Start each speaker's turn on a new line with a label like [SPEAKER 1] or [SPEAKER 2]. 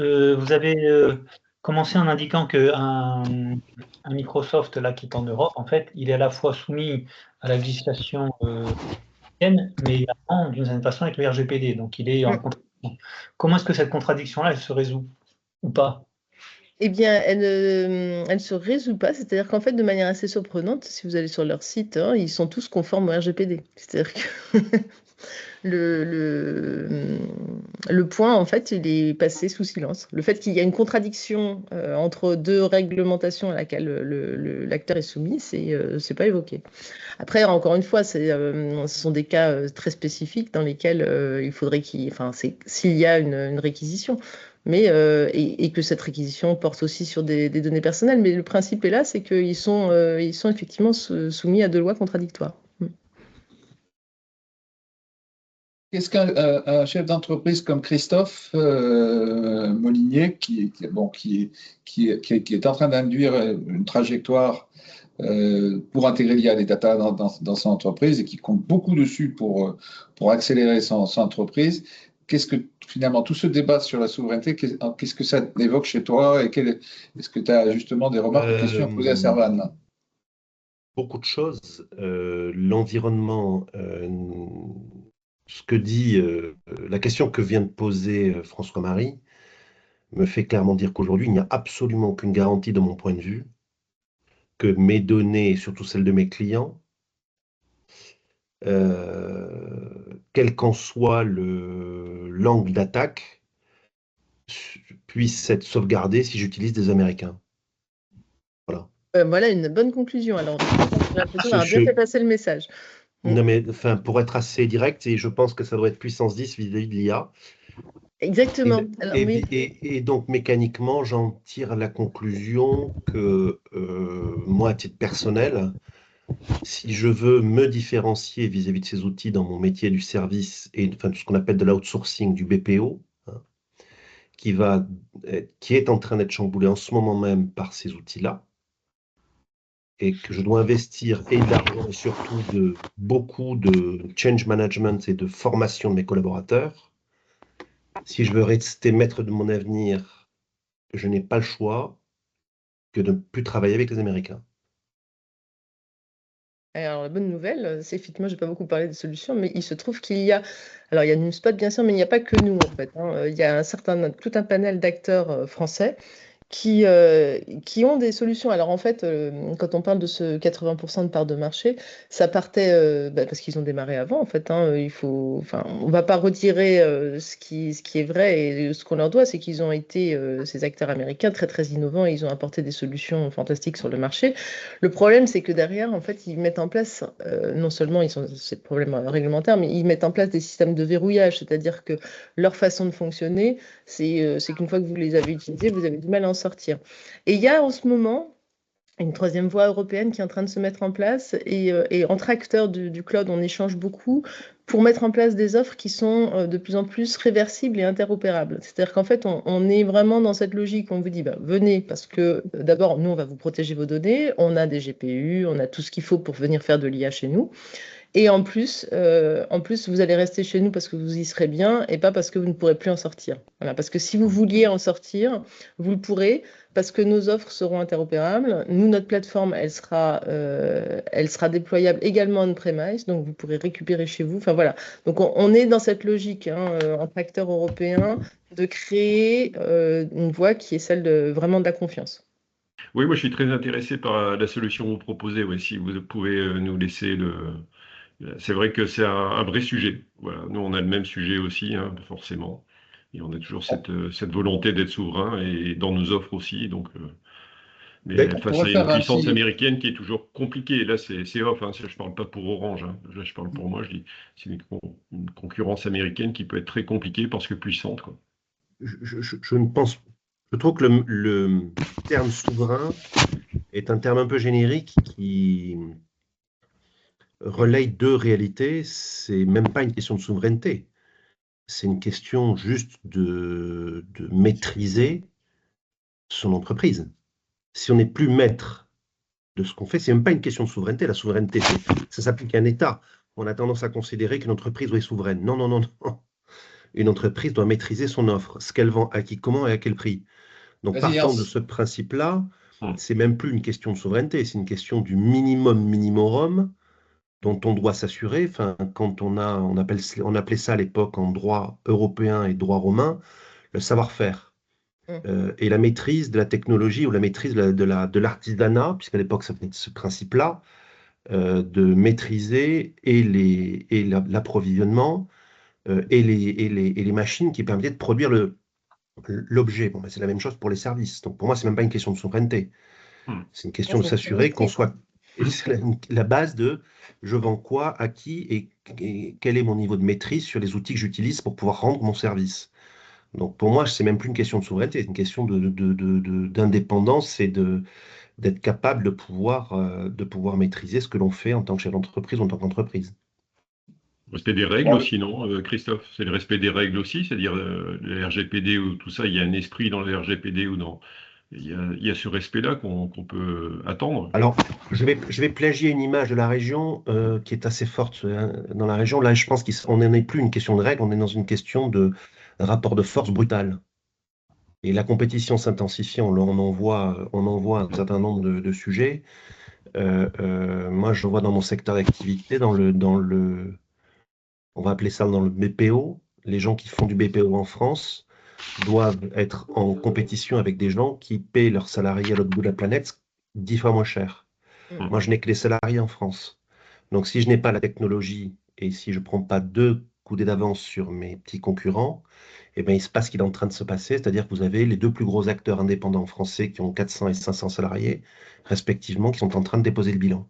[SPEAKER 1] Vous avez commencé en indiquant qu'un un Microsoft là qui est en Europe, en fait, il est à la fois soumis à la législation européenne, mais également d'une certaine façon avec le RGPD, donc il est en
[SPEAKER 2] Mm.
[SPEAKER 1] contradiction. Comment est-ce que cette contradiction-là, elle se résout ou pas?
[SPEAKER 2] Eh bien, elle se résout pas. C'est-à-dire qu'en fait, de manière assez surprenante, si vous allez sur leur site, hein, ils sont tous conformes au RGPD. C'est-à-dire que le, le, le point, en fait, il est passé sous silence. Le fait qu'il y a une contradiction entre deux réglementations à laquelle l'acteur est soumis, c'est pas évoqué. Après, encore une fois, ce sont des cas très spécifiques dans lesquels il faudrait enfin, s'il y a une réquisition. Mais, et que cette réquisition porte aussi sur des données personnelles. Mais le principe est là, c'est ils sont effectivement soumis à deux lois contradictoires.
[SPEAKER 3] Qu'est-ce qu'un chef d'entreprise comme Christophe Molinier, bon, qui est en train d'induire une trajectoire pour intégrer l'IA des data dans son entreprise et qui compte beaucoup dessus pour accélérer son entreprise, qu'est-ce que finalement tout ce débat sur la souveraineté, qu'est-ce que ça évoque chez toi et est-ce que tu as justement des remarques ou questions à poser à Servan?
[SPEAKER 4] Beaucoup de choses. L'environnement, ce que dit la question que vient de poser François-Marie me fait clairement dire qu'aujourd'hui, il n'y a absolument aucune garantie de mon point de vue que mes données, surtout celles de mes clients, quel qu'en soit l'angle d'attaque, puissent être sauvegardés si j'utilise des Américains. Voilà.
[SPEAKER 2] Voilà une bonne conclusion. Alors, j'ai l'impression d'avoir bien fait passer le message.
[SPEAKER 4] Non, mais enfin, pour être assez direct, et je pense que ça doit être puissance 10 vis-à-vis de l'IA.
[SPEAKER 2] Exactement.
[SPEAKER 4] Et donc, mécaniquement, j'en tire la conclusion que moi, à titre personnel, si je veux me différencier vis-à-vis de ces outils dans mon métier du service et enfin, tout ce qu'on appelle de l'outsourcing, du BPO, hein, qui est en train d'être chamboulé en ce moment même par ces outils-là, et que je dois investir et de l'argent et surtout beaucoup de change management et de formation de mes collaborateurs, si je veux rester maître de mon avenir, je n'ai pas le choix que de ne plus travailler avec les Américains.
[SPEAKER 2] Alors, la bonne nouvelle, c'est effectivement, je n'ai pas beaucoup parlé des solutions, mais il se trouve qu'il y a, alors il y a NewSpot bien sûr, mais il n'y a pas que nous en fait, hein. Il y a tout un panel d'acteurs français qui ont des solutions. Alors en fait, quand on parle de ce 80% de part de marché, ça partait parce qu'ils ont démarré avant en fait, hein. Enfin, on va pas retirer ce qui est vrai et ce qu'on leur doit, c'est qu'ils ont été ces acteurs américains très très innovants et ils ont apporté des solutions fantastiques sur le marché. Le problème, c'est que derrière, en fait, ils mettent en place, non seulement ils ont ces problèmes réglementaires, mais ils mettent en place des systèmes de verrouillage, c'est-à-dire que leur façon de fonctionner, c'est qu'une fois que vous les avez utilisés, vous avez du mal à en sortir. Et il y a en ce moment une troisième voie européenne qui est en train de se mettre en place et entre acteurs du cloud, on échange beaucoup pour mettre en place des offres qui sont de plus en plus réversibles et interopérables. C'est-à-dire qu'en fait, on est vraiment dans cette logique. On vous dit, bah, venez parce que d'abord, nous, on va vous protéger vos données. On a des GPU, on a tout ce qu'il faut pour venir faire de l'IA chez nous. Et en plus, vous allez rester chez nous parce que vous y serez bien et pas parce que vous ne pourrez plus en sortir. Voilà, parce que si vous vouliez en sortir, vous le pourrez parce que nos offres seront interopérables. Nous, notre plateforme, elle sera déployable également on-premise, donc vous pourrez récupérer chez vous. Enfin voilà. Donc on est dans cette logique hein, entre acteurs européens de créer une voie qui est celle vraiment de la confiance.
[SPEAKER 5] Oui, moi je suis très intéressé par la solution que vous proposez. Ouais, si vous pouvez nous laisser C'est vrai que c'est un vrai sujet. Voilà. Nous, on a le même sujet aussi, hein, forcément. Et on a toujours cette volonté d'être souverain et dans nos offres aussi. Donc, mais
[SPEAKER 3] On
[SPEAKER 5] face à
[SPEAKER 3] pourrait
[SPEAKER 5] une
[SPEAKER 3] faire un
[SPEAKER 5] puissance
[SPEAKER 3] petit.
[SPEAKER 5] américaine qui est toujours compliquée. Là, c'est off. Hein, ça, je parle pas pour Orange. Hein. Là, je parle pour moi. Je dis c'est une concurrence américaine qui peut être très compliquée parce que puissante, quoi.
[SPEAKER 4] Je ne pense. Je trouve que le terme souverain est un terme un peu générique qui relaye deux réalités. C'est même pas une question de souveraineté. C'est une question juste de maîtriser son entreprise. Si on n'est plus maître de ce qu'on fait, c'est même pas une question de souveraineté. La souveraineté, ça s'applique à un État. On a tendance à considérer qu'une entreprise est souveraine. Non, non, non, non. une entreprise doit maîtriser son offre, ce qu'elle vend, à qui, comment et à quel prix. Donc,
[SPEAKER 3] Vas-y,
[SPEAKER 4] partant de
[SPEAKER 3] Hans.
[SPEAKER 4] ce principe-là,
[SPEAKER 5] Hum.
[SPEAKER 4] c'est même plus une question de souveraineté, c'est une question du minimum minimorum dont on doit s'assurer. Enfin, quand on appelait ça à l'époque en droit européen et droit romain, le savoir-faire. Et la maîtrise de la technologie ou la maîtrise de l'artisanat, puisqu'à l'époque, ça venait de ce principe-là, de maîtriser et l'approvisionnement et les machines qui permettaient de produire l'objet. Bon, ben, c'est la même chose pour les services. Donc pour moi, c'est même pas une question de souveraineté.
[SPEAKER 5] Hum.
[SPEAKER 4] C'est une question de
[SPEAKER 2] c'est une
[SPEAKER 4] s'assurer qu'on
[SPEAKER 2] politique.
[SPEAKER 4] soit. Et c'est la base de je vends quoi, à qui et quel est mon niveau de maîtrise sur les outils que j'utilise pour pouvoir rendre mon service. Donc pour moi, c'est même plus une question de souveraineté, c'est une question d'indépendance et d'être capable de pouvoir maîtriser ce que l'on fait en tant que chef d'entreprise ou en tant qu'entreprise.
[SPEAKER 5] Respect des règles
[SPEAKER 3] Bon,
[SPEAKER 5] aussi, non, Christophe? C'est le respect des règles aussi, c'est-à-dire le RGPD ou tout ça, il y a un esprit dans le RGPD ou dans. Il y a ce respect-là qu'on peut attendre.
[SPEAKER 4] Alors, je vais plagier une image de la région qui est assez forte dans la région. Là, je pense qu'on n'en est plus une question de règles, on est dans une question de rapport de force brutal. Et la compétition s'intensifiant, on en voit un certain nombre de sujets. Moi, je vois dans mon secteur d'activité, on va appeler ça dans le BPO, les gens qui font du BPO en France doivent être en compétition avec des gens qui paient leurs salariés à l'autre bout de la planète 10 fois moins cher.
[SPEAKER 5] Hum.
[SPEAKER 4] Moi, je n'ai que les salariés en France. Donc, si je n'ai pas la technologie et si je ne prends pas 2 coudées d'avance sur mes petits concurrents, eh bien, il se passe ce qu'il est en train de se passer, c'est-à-dire que vous avez les 2 plus gros acteurs indépendants français qui ont 400 et 500 salariés, respectivement, qui sont en train de déposer le bilan.